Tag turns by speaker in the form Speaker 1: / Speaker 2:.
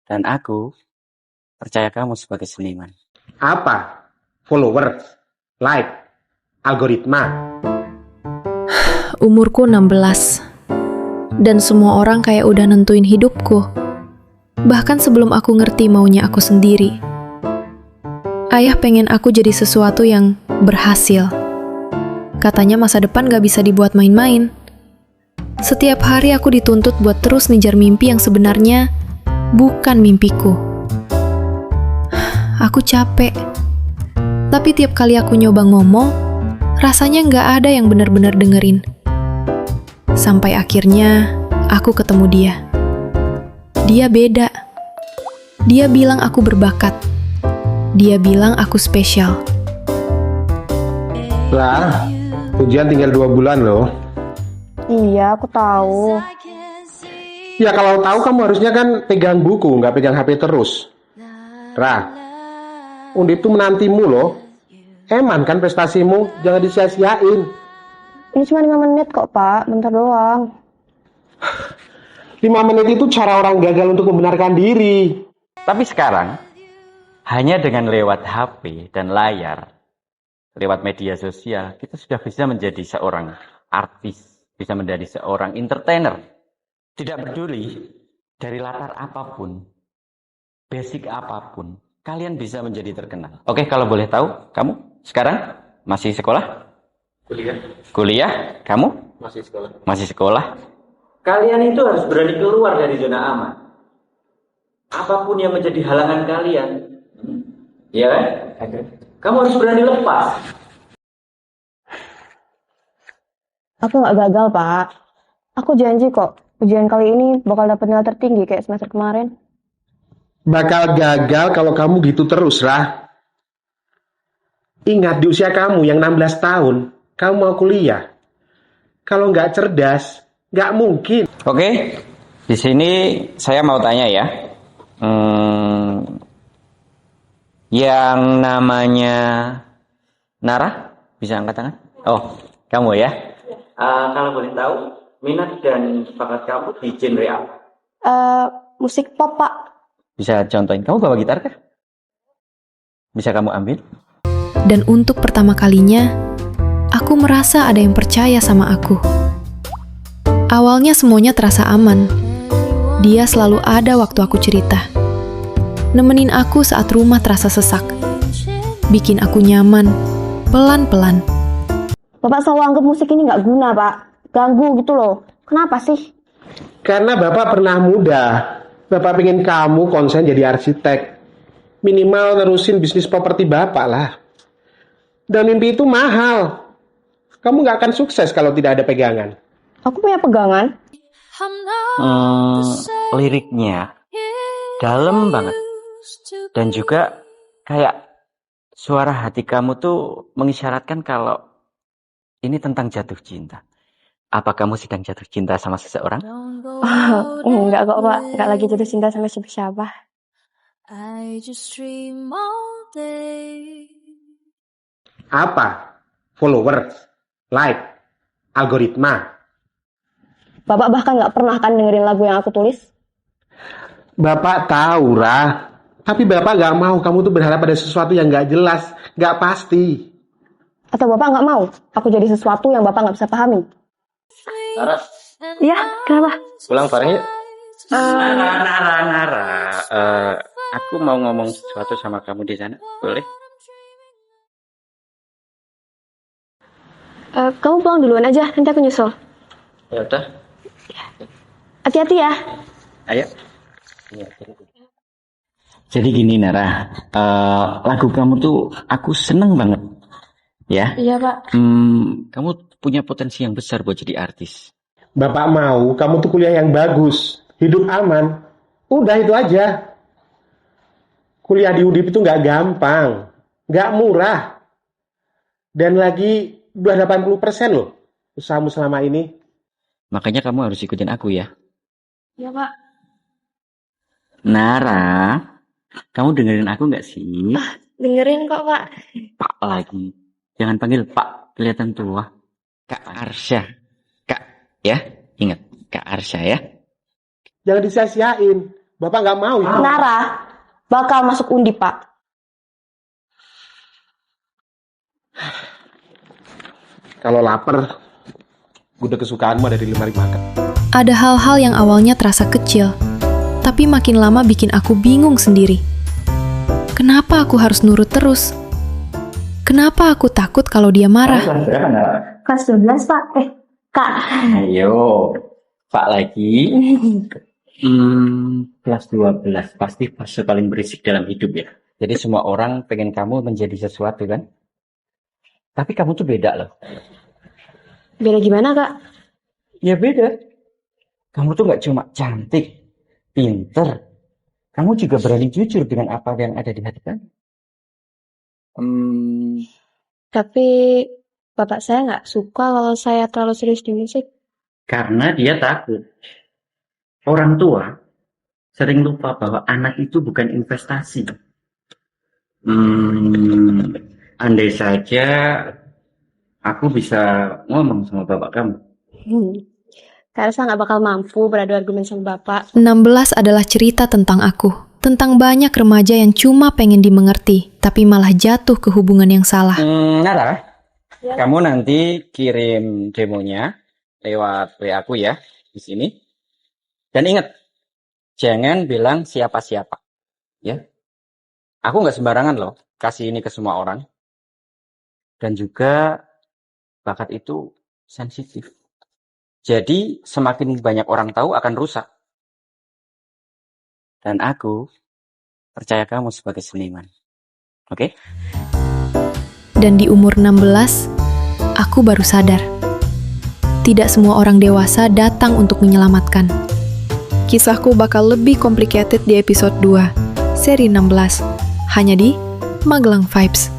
Speaker 1: Dan aku percaya kamu sebagai seniman.
Speaker 2: Apa? Follower? Like? Algoritma?
Speaker 3: Umurku 16. Dan semua orang kayak udah nentuin hidupku. Bahkan sebelum aku ngerti maunya aku sendiri. Ayah pengen aku jadi sesuatu yang berhasil. Katanya masa depan gak bisa dibuat main-main. Setiap hari aku dituntut buat terus ngejar mimpi yang sebenarnya bukan mimpiku. Aku capek. Tapi tiap kali aku nyoba ngomong, rasanya gak ada yang benar-benar dengerin. Sampai akhirnya aku ketemu dia. Dia beda. Dia bilang aku berbakat. Dia bilang aku spesial.
Speaker 2: Lah, ujian tinggal 2 bulan loh.
Speaker 4: Iya, aku tahu.
Speaker 2: Ya kalau tahu kamu harusnya kan pegang buku, nggak pegang HP terus. Rah, Undip tuh menantimu loh. Eman kan prestasimu, jangan disia-siain.
Speaker 4: Ini cuma 5 menit kok, Pak. Bentar doang.
Speaker 2: 5 menit itu cara orang gagal untuk membenarkan diri.
Speaker 1: Tapi sekarang, hanya dengan lewat HP dan layar, lewat media sosial, kita sudah bisa menjadi seorang artis, bisa menjadi seorang entertainer. Tidak peduli dari latar apapun, basic apapun, kalian bisa menjadi terkenal. Oke, kalau boleh tahu, kamu sekarang masih sekolah? Kuliah? Kamu? Masih sekolah. Kalian itu harus berani keluar dari zona aman. Apapun yang menjadi halangan kalian, ya kan? Kamu harus berani lepas.
Speaker 4: Aku nggak gagal, Pak. Aku janji kok, ujian kali ini bakal dapet nilai tertinggi kayak semester kemarin.
Speaker 2: Bakal gagal kalau kamu gitu terus, Rah. Ingat di usia kamu yang 16 tahun, kamu mau kuliah. Kalau nggak cerdas, nggak mungkin.
Speaker 1: Oke, di sini saya mau tanya ya. Yang namanya Nara, bisa angkat tangan? Oh, kamu ya? Kalau boleh tahu, minat dan bakat kamu di genre apa?
Speaker 4: Musik pop, Pak.
Speaker 1: Bisa contohin, kamu bawa gitar kah? Bisa kamu ambil?
Speaker 3: Dan untuk pertama kalinya, aku merasa ada yang percaya sama aku. Awalnya semuanya terasa aman. Dia selalu ada waktu aku cerita. Nemenin aku saat rumah terasa sesak. Bikin aku nyaman, pelan-pelan.
Speaker 4: Bapak selalu anggap musik ini nggak guna, Pak. Ganggu gitu loh. Kenapa sih?
Speaker 2: Karena Bapak pernah muda. Bapak pengen kamu konsen jadi arsitek. Minimal nerusin bisnis properti Bapak lah. Dan mimpi itu mahal. Kamu nggak akan sukses kalau tidak ada pegangan.
Speaker 4: Aku punya pegangan.
Speaker 1: Liriknya dalam banget. Dan juga kayak suara hati kamu tuh mengisyaratkan kalau ini tentang jatuh cinta. Apa kamu sedang jatuh cinta sama seseorang?
Speaker 4: Enggak kok, Pak. Enggak lagi jatuh cinta sama siapa-siapa.
Speaker 2: Apa? Follower? Like? Algoritma?
Speaker 4: Bapak bahkan nggak pernah kan dengerin lagu yang aku tulis.
Speaker 2: Bapak tahu, Rah. Tapi Bapak nggak mau kamu tuh berharap pada sesuatu yang nggak jelas, nggak pasti.
Speaker 4: Atau Bapak nggak mau aku jadi sesuatu yang Bapak nggak bisa pahami.
Speaker 1: Nara,
Speaker 4: Iya, kenapa?
Speaker 1: pulang bareng yuk. Nara. Aku mau ngomong sesuatu sama kamu di sana, boleh?
Speaker 4: Kamu pulang duluan aja, nanti aku nyusul.
Speaker 1: Ya udah.
Speaker 4: Hati-hati ya.
Speaker 1: Ayo. Jadi gini Nara, lagu kamu tuh aku seneng banget, ya.
Speaker 4: Iya, Pak.
Speaker 1: Kamu punya potensi yang besar buat jadi artis.
Speaker 2: Bapak mau kamu tuh kuliah yang bagus, hidup aman. Udah itu aja. Kuliah di Undip itu nggak gampang, nggak murah. Dan lagi udah 80% loh usahamu selama ini.
Speaker 1: Makanya kamu harus ikutin aku ya.
Speaker 4: Iya, Pak.
Speaker 1: Nara, kamu dengerin aku nggak sih?
Speaker 4: Dengerin kok, Pak.
Speaker 1: Pak lagi. Jangan panggil Pak, kelihatan tua. Kak Arsya. Kak, ya. Ingat, Kak Arsya ya.
Speaker 2: Jangan disia-siain. Bapak nggak mau itu.
Speaker 4: Nara bakal masuk Undip, Pak.
Speaker 2: Kalau lapar, udah kesukaanmu ada di lemari makan.
Speaker 3: Ada hal-hal yang awalnya terasa kecil, tapi makin lama bikin aku bingung sendiri. Kenapa aku harus nurut terus? Kenapa aku takut kalau dia marah?
Speaker 1: Kelas berapa, Nara?
Speaker 4: Kelas 12, Pak. Kak.
Speaker 1: Ayo, Pak lagi. Kelas 12 pasti fase paling berisik dalam hidup ya. Jadi semua orang pengen kamu menjadi sesuatu kan? Tapi kamu tuh beda loh.
Speaker 4: Beda gimana, Kak?
Speaker 1: Ya beda. Kamu tuh nggak cuma cantik, pinter. Kamu juga berani jujur dengan apa yang ada di hati kamu.
Speaker 4: Tapi bapak saya nggak suka kalau saya terlalu serius di musik.
Speaker 1: Karena dia takut. Orang tua sering lupa bahwa anak itu bukan investasi. Andai saja aku bisa ngomong sama bapak kamu.
Speaker 4: Karena saya nggak bakal mampu beradu argumen sama bapak.
Speaker 3: 16 adalah cerita tentang aku. Tentang banyak remaja yang cuma pengen dimengerti, tapi malah jatuh ke hubungan yang salah.
Speaker 1: Nara,
Speaker 4: Ya.
Speaker 1: kamu nanti kirim demonya lewat WA aku ya, di sini. Dan ingat, jangan bilang siapa-siapa. Ya. Aku nggak sembarangan loh, kasih ini ke semua orang. Dan juga bakat itu sensitif. Jadi semakin banyak orang tahu akan rusak. Dan aku percaya kamu sebagai seniman. Oke?
Speaker 3: Dan di umur 16, aku baru sadar. Tidak semua orang dewasa datang untuk menyelamatkan. Kisahku bakal lebih complicated di episode 2, seri 16. Hanya di Magelang Vibes.